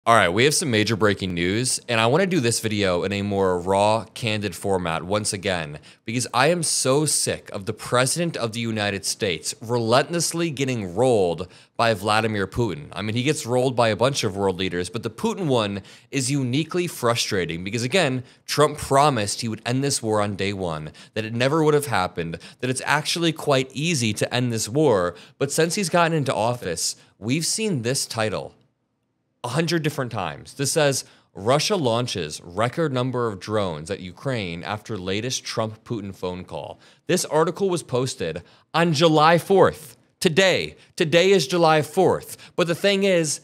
All right, we have some major breaking news, and I want to do this video in a more raw, candid format once again, because I am so sick of the President of the United States relentlessly getting rolled by Vladimir Putin. I mean, he gets rolled by a bunch of world leaders, but the Putin one is uniquely frustrating because, again, Trump promised he would end this war on day one, that it never would have happened, that it's actually quite easy to end this war, but since he's gotten into office, we've seen this title 100 different times. This says, Russia launches record number of drones at Ukraine after latest Trump-Putin phone call. This article was posted on July 4th. Today is July 4th. But the thing is,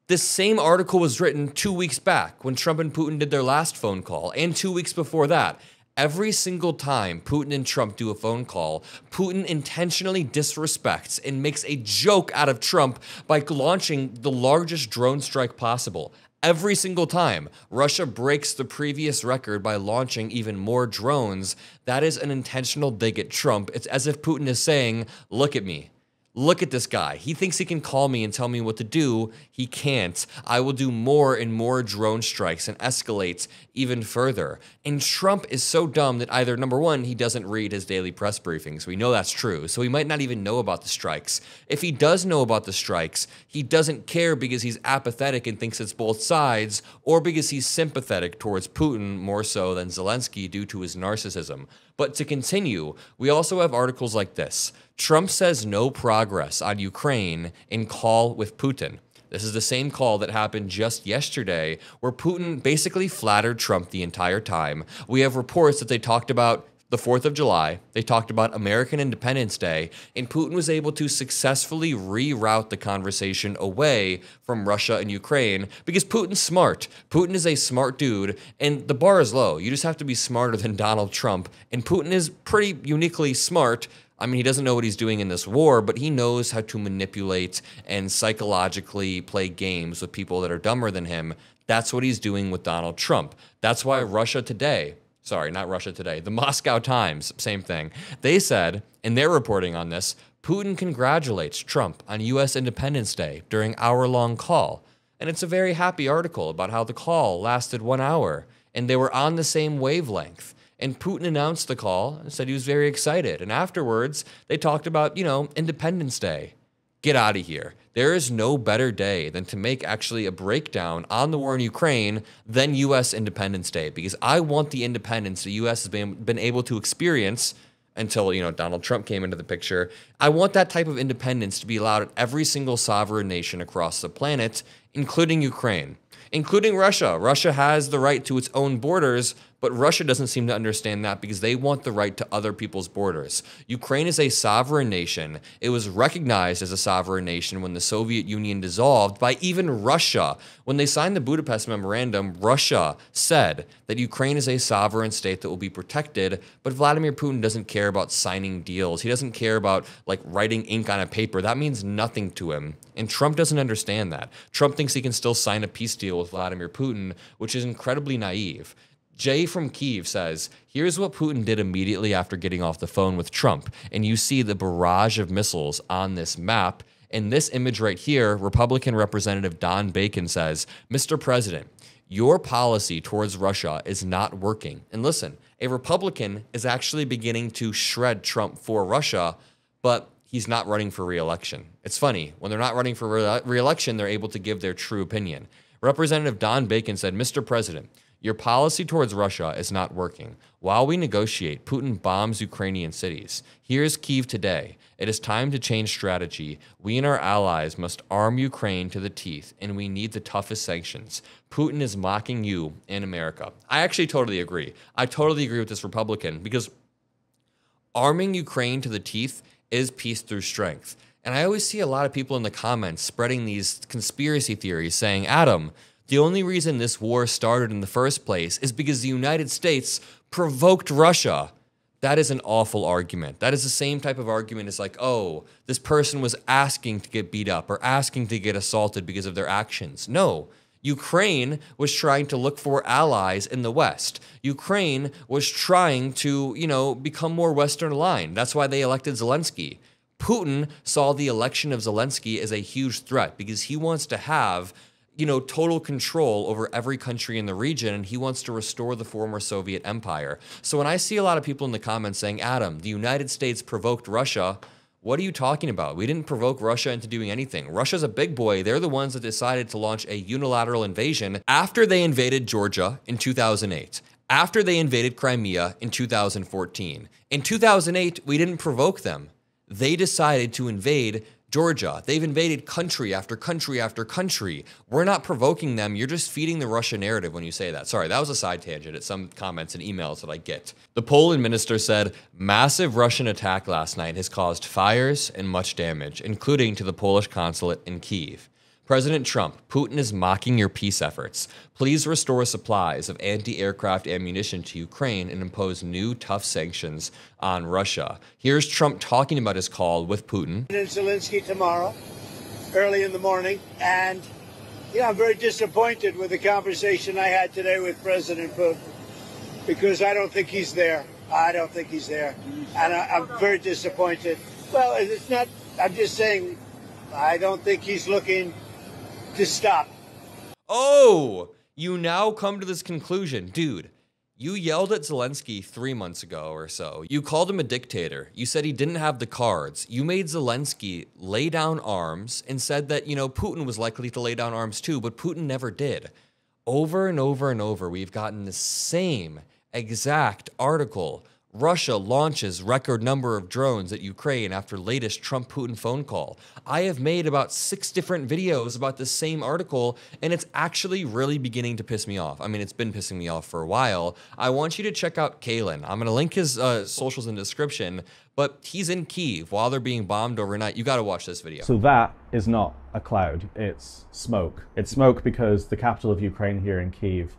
this same article was written 2 weeks back when Trump and Putin did their last phone call, and 2 weeks before that. Every single time Putin and Trump do a phone call, Putin intentionally disrespects and makes a joke out of Trump by launching the largest drone strike possible. Every single time, Russia breaks the previous record by launching even more drones. That is an intentional dig at Trump. It's as if Putin is saying, look at me. Look at this guy. He thinks he can call me and tell me what to do. He can't. I will do more and more drone strikes and escalate even further. And Trump is so dumb that either, number one, he doesn't read his daily press briefings. We know that's true. So he might not even know about the strikes. If he does know about the strikes, he doesn't care because he's apathetic and thinks it's both sides, or because he's sympathetic towards Putin more so than Zelensky due to his narcissism. But to continue, we also have articles like this. Trump says no progress on Ukraine in call with Putin. This is the same call that happened just yesterday, where Putin basically flattered Trump the entire time. We have reports that they talked about the 4th of July, they talked about American Independence Day, and Putin was able to successfully reroute the conversation away from Russia and Ukraine because Putin's smart. Putin is a smart dude, and the bar is low. You just have to be smarter than Donald Trump, and Putin is pretty uniquely smart. I mean, he doesn't know what he's doing in this war, but he knows how to manipulate and psychologically play games with people that are dumber than him. That's what he's doing with Donald Trump. That's why Russia Today, sorry, not Russia Today, the Moscow Times, same thing. They said, in their reporting on this, Putin congratulates Trump on U.S. Independence Day during hour-long call. And it's a very happy article about how the call lasted 1 hour, and they were on the same wavelength. And Putin announced the call and said he was very excited. And afterwards, they talked about, Independence Day. Get out of here. There is no better day than to make actually a breakdown on the war in Ukraine than U.S. Independence Day. Because I want the independence the U.S. has been able to experience until, Donald Trump came into the picture. I want that type of independence to be allowed at every single sovereign nation across the planet, including Ukraine, including Russia. Russia has the right to its own borders, but Russia doesn't seem to understand that because they want the right to other people's borders. Ukraine is a sovereign nation. It was recognized as a sovereign nation when the Soviet Union dissolved by even Russia. When they signed the Budapest Memorandum, Russia said that Ukraine is a sovereign state that will be protected, but Vladimir Putin doesn't care about signing deals. He doesn't care about writing ink on a paper. That means nothing to him. And Trump doesn't understand that. Trump thinks he can still sign a peace deal with Vladimir Putin, which is incredibly naive. Jay from Kyiv says, here's what Putin did immediately after getting off the phone with Trump. And you see the barrage of missiles on this map. In this image right here, Republican Representative Don Bacon says, Mr. President, your policy towards Russia is not working. And listen, a Republican is actually beginning to shred Trump for Russia, but he's not running for re-election. It's funny. When they're not running for re-election, they're able to give their true opinion. Representative Don Bacon said, Mr. President, your policy towards Russia is not working. While we negotiate, Putin bombs Ukrainian cities. Here's Kyiv today. It is time to change strategy. We and our allies must arm Ukraine to the teeth, and we need the toughest sanctions. Putin is mocking you and America. I actually totally agree. I totally agree with this Republican because arming Ukraine to the teeth is peace through strength. And I always see a lot of people in the comments spreading these conspiracy theories saying, Adam, the only reason this war started in the first place is because the United States provoked Russia. That is an awful argument. That is the same type of argument as oh, this person was asking to get beat up or asking to get assaulted because of their actions. No, Ukraine was trying to look for allies in the West. Ukraine was trying to, become more Western aligned. That's why they elected Zelensky. Putin saw the election of Zelensky as a huge threat because he wants to have total control over every country in the region, and he wants to restore the former Soviet empire. So when I see a lot of people in the comments saying, Adam, the United States provoked Russia, what are you talking about? We didn't provoke Russia into doing anything. Russia's a big boy. They're the ones that decided to launch a unilateral invasion after they invaded Georgia in 2008, after they invaded Crimea in 2014. In 2008, we didn't provoke them. They decided to invade Georgia. They've invaded country after country after country. We're not provoking them. You're just feeding the Russia narrative when you say that. Sorry, that was a side tangent at some comments and emails that I get. The Poland minister said, massive Russian attack last night has caused fires and much damage, including to the Polish consulate in Kyiv. President Trump, Putin is mocking your peace efforts. Please restore supplies of anti-aircraft ammunition to Ukraine and impose new tough sanctions on Russia. Here's Trump talking about his call with Putin. In Zelensky tomorrow, early in the morning, and I'm very disappointed with the conversation I had today with President Putin, because I don't think he's there. I don't think he's there, and I'm very disappointed. Well, it's not, I'm just saying, I don't think he's looking to stop. Oh, you now come to this conclusion. Dude, you yelled at Zelensky 3 months ago or so. You called him a dictator. You said he didn't have the cards. You made Zelensky lay down arms and said that, Putin was likely to lay down arms too, but Putin never did. Over and over and over, we've gotten the same exact article. Russia launches record number of drones at Ukraine after latest Trump-Putin phone call. I have made about 6 different videos about the same article, and it's actually really beginning to piss me off. I mean, it's been pissing me off for a while. I want you to check out Kalen. I'm going to link his socials in the description, but he's in Kyiv while they're being bombed overnight. You got to watch this video. So that is not a cloud, it's smoke. It's smoke because the capital of Ukraine here in Kyiv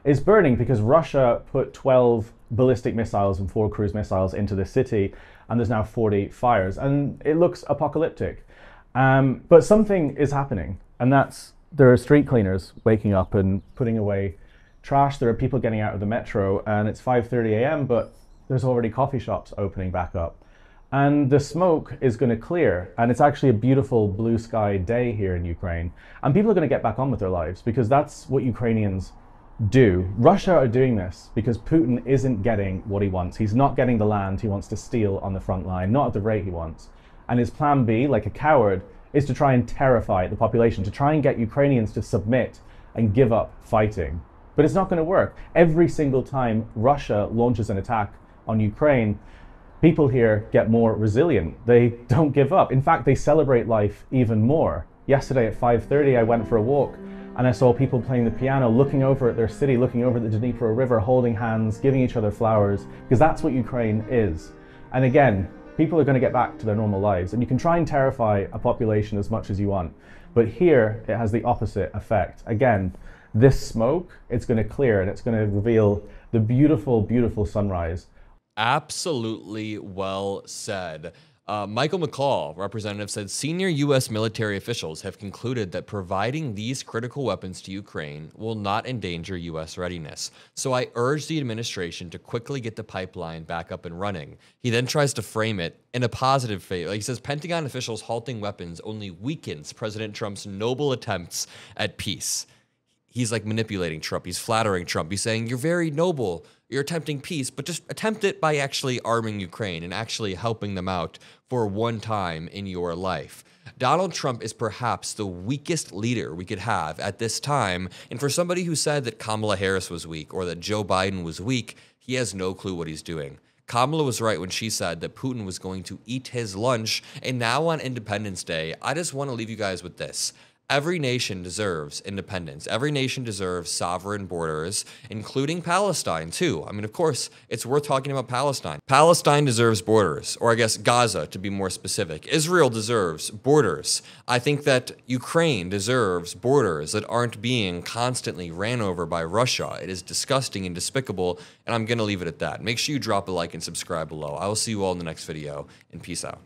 is burning because Russia put 12 ballistic missiles and 4 cruise missiles into the city, and there's now 40 fires, and it looks apocalyptic. But something is happening, and that's there are street cleaners waking up and putting away trash. There are people getting out of the metro, and it's 5:30 a.m., but there's already coffee shops opening back up. And the smoke is going to clear, and it's actually a beautiful blue sky day here in Ukraine, and people are going to get back on with their lives because that's what Ukrainians do. Russia are doing this because Putin isn't getting what he wants. He's not getting the land he wants to steal on the front line, not at the rate he wants. And his plan B, like a coward, is to try and terrify the population, to try and get Ukrainians to submit and give up fighting. But it's not going to work. Every single time Russia launches an attack on Ukraine, people here get more resilient. They don't give up. In fact, they celebrate life even more. Yesterday at 5:30, I went for a walk, and I saw people playing the piano, looking over at their city, looking over at the Dnipro River, holding hands, giving each other flowers, because that's what Ukraine is. And again, people are going to get back to their normal lives, and you can try and terrify a population as much as you want, but here it has the opposite effect. Again, this smoke, it's going to clear, and it's going to reveal the beautiful, beautiful sunrise. Absolutely well said. Michael McCall, representative, said senior U.S. military officials have concluded that providing these critical weapons to Ukraine will not endanger U.S. readiness. So I urge the administration to quickly get the pipeline back up and running. He then tries to frame it in a positive favor. He says Pentagon officials halting weapons only weakens President Trump's noble attempts at peace. He's like manipulating Trump. He's flattering Trump. He's saying, you're very noble. You're attempting peace, but just attempt it by actually arming Ukraine and actually helping them out for one time in your life. Donald Trump is perhaps the weakest leader we could have at this time. And for somebody who said that Kamala Harris was weak or that Joe Biden was weak, he has no clue what he's doing. Kamala was right when she said that Putin was going to eat his lunch. And now on Independence Day, I just want to leave you guys with this. Every nation deserves independence. Every nation deserves sovereign borders, including Palestine, too. I mean, of course, it's worth talking about Palestine. Palestine deserves borders, or I guess Gaza, to be more specific. Israel deserves borders. I think that Ukraine deserves borders that aren't being constantly ran over by Russia. It is disgusting and despicable, and I'm going to leave it at that. Make sure you drop a like and subscribe below. I will see you all in the next video, and peace out.